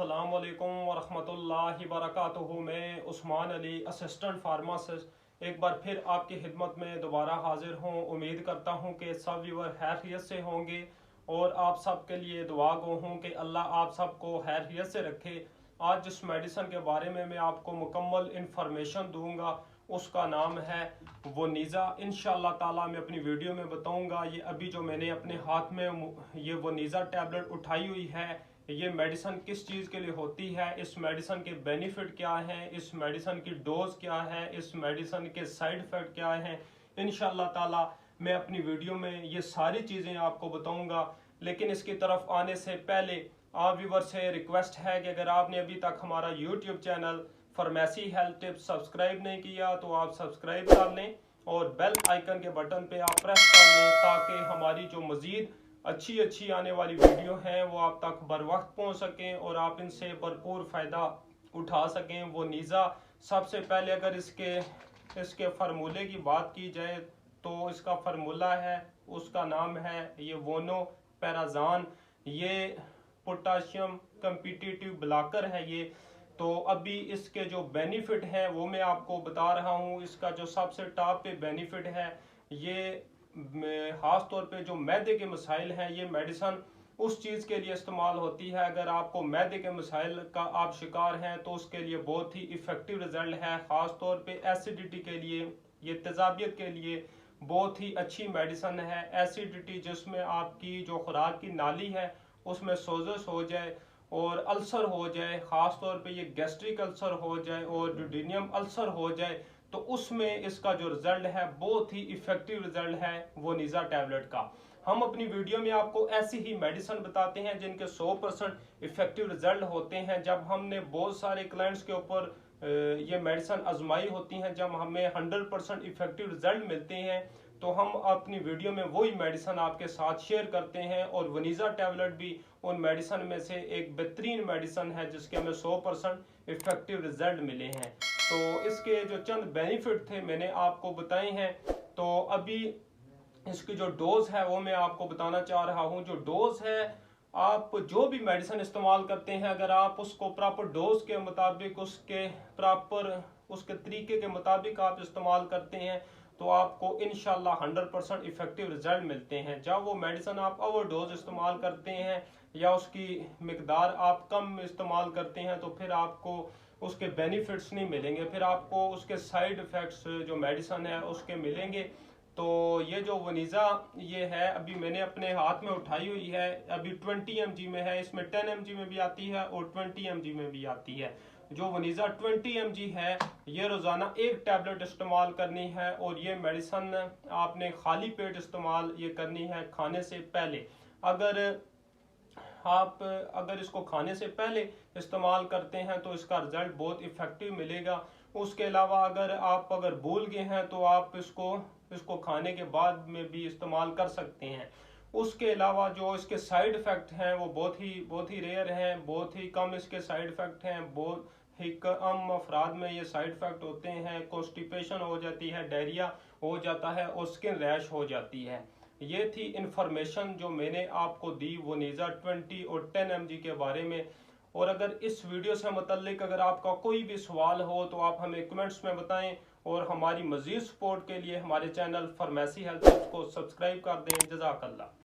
अस्सलामुअलैकुम वरहमतुल्लाहि वबरकातुहू। मैं उस्मान अली, असिस्टेंट फार्मासिस्ट, एक बार फिर आपकी खिदमत में दोबारा हाजिर हूँ। उम्मीद करता हूँ कि सब व्यूअर खैरियत से होंगे और आप सब के लिए दुआ गो हूँ कि अल्लाह आप सबको खैरियत से रखे। आज जिस मेडिसिन के बारे में मैं आपको मुकम्मल इंफॉर्मेशन दूंगा उसका नाम है वोनीज़ा। इंशाअल्लाह ताला मैं अपनी वीडियो में बताऊंगा। ये अभी जो मैंने अपने हाथ में ये वोनीज़ा टैबलेट उठाई हुई है, ये मेडिसिन किस चीज़ के लिए होती है, इस मेडिसिन के बेनिफिट क्या हैं, इस मेडिसिन की डोज क्या है, इस मेडिसिन के साइड इफ़ेक्ट क्या हैं, इंशाअल्लाह ताला मैं अपनी वीडियो में ये सारी चीज़ें आपको बताऊंगा। लेकिन इसकी तरफ आने से पहले आप व्यूअर से रिक्वेस्ट है कि अगर आपने अभी तक हमारा YouTube channel pharmacy health tips subscribe नहीं किया तो आप सब्सक्राइब कर लें और बेल आइकन के बटन पे आप प्रेस कर लें ताकि हमारी जो मज़ीद अच्छी आने वाली वीडियो हैं वो आप तक बर वक्त पहुँच सकें और आप इनसे भरपूर फ़ायदा उठा सकें। वोनीज़ा सबसे पहले अगर इसके फार्मूले की बात की जाए तो इसका फार्मूला है, उसका नाम है ये वोनोपेराज़ान। ये पोटाशियम कम्पिटिटिव ब्लॉकर है ये। तो अभी इसके जो बेनिफिट हैं वो मैं आपको बता रहा हूँ। इसका जो सबसे टॉप पे बेनिफिट है, ये ख़ास तौर पे जो मैदे के मसाइल हैं, ये मेडिसिन उस चीज़ के लिए इस्तेमाल होती है। अगर आपको मैदे के मसाइल का आप शिकार हैं तो उसके लिए बहुत ही इफ़ेक्टिव रिज़ल्ट है। ख़ास तौर पे एसिडिटी के लिए, ये तेज़ाबियत के लिए बहुत ही अच्छी मेडिसिन है। एसिडिटी जिसमें आपकी जो खुराक की नाली है उसमें सोजस हो जाए और अल्सर हो जाए, ख़ास तौर पे ये गैस्ट्रिक अल्सर हो जाए और ड्यूडेनियम अल्सर हो जाए, तो उसमें इसका जो रिज़ल्ट है बहुत ही इफ़ेक्टिव रिज़ल्ट है वोनीज़ा टैबलेट का। हम अपनी वीडियो में आपको ऐसी ही मेडिसिन बताते हैं जिनके 100% इफ़ेक्टिव रिज़ल्ट होते हैं। जब हमने बहुत सारे क्लाइंट्स के ऊपर ये मेडिसिन आजमाई होती हैं, जब हमें 100% इफ़ेक्टिव रिज़ल्ट मिलते हैं तो हम अपनी वीडियो में वही मेडिसिन आपके साथ शेयर करते हैं। और वोनीज़ा टैबलेट भी उन मेडिसिन में से एक बेहतरीन मेडिसिन है जिसके हमें 100% इफ़ेक्टिव रिज़ल्ट मिले हैं। तो इसके जो चंद बेनिफिट थे मैंने आपको बताए हैं। तो अभी इसकी जो डोज है वो मैं आपको बताना चाह रहा हूँ। जो डोज है, आप जो भी मेडिसिन इस्तेमाल करते हैं अगर आप उसको प्रॉपर डोज के मुताबिक, उसके प्रॉपर उसके तरीके के मुताबिक आप इस्तेमाल करते हैं तो आपको इंशाल्लाह 100% इफ़ेक्टिव रिजल्ट मिलते हैं। जब वो मेडिसिन आप ओवर डोज इस्तेमाल करते हैं या उसकी मिकदार आप कम इस्तेमाल करते हैं तो फिर आपको उसके बेनिफिट्स नहीं मिलेंगे, फिर आपको उसके साइड इफ़ेक्ट्स जो मेडिसिन है उसके मिलेंगे। तो ये जो वोनीज़ा ये है, अभी मैंने अपने हाथ में उठाई हुई है, अभी 20 mg में है। इसमें 10 mg में भी आती है और 20 mg में भी आती है। जो वोनीज़ा 20 mg है ये रोज़ाना एक टैबलेट इस्तेमाल करनी है और ये मेडिसिन आपने खाली पेट इस्तेमाल ये करनी है खाने से पहले। अगर इसको खाने से पहले इस्तेमाल करते हैं तो इसका रिजल्ट बहुत इफ़ेक्टिव मिलेगा। उसके अलावा अगर भूल गए हैं तो आप इसको खाने के बाद में भी इस्तेमाल कर सकते हैं। उसके अलावा जो इसके साइड इफ़ेक्ट हैं वो बहुत ही रेयर हैं, बहुत ही कम इसके साइड इफ़ेक्ट हैं। बहुत ही कम अफराद में ये साइड इफ़ेक्ट होते हैं। कॉन्स्टिपेशन हो जाती है, डायरिया हो जाता है और स्किन रैश हो जाती है। ये थी इंफॉर्मेशन जो मैंने आपको दी वोनीज़ा 20 और 10 mg के बारे में। और अगर इस वीडियो से मुतल्लिक अगर आपका कोई भी सवाल हो तो आप हमें कमेंट्स में बताएं और हमारी मज़ीद सपोर्ट के लिए हमारे चैनल फार्मेसी हेल्थ टिप्स को सब्सक्राइब कर दें। जज़ाकल्लाह।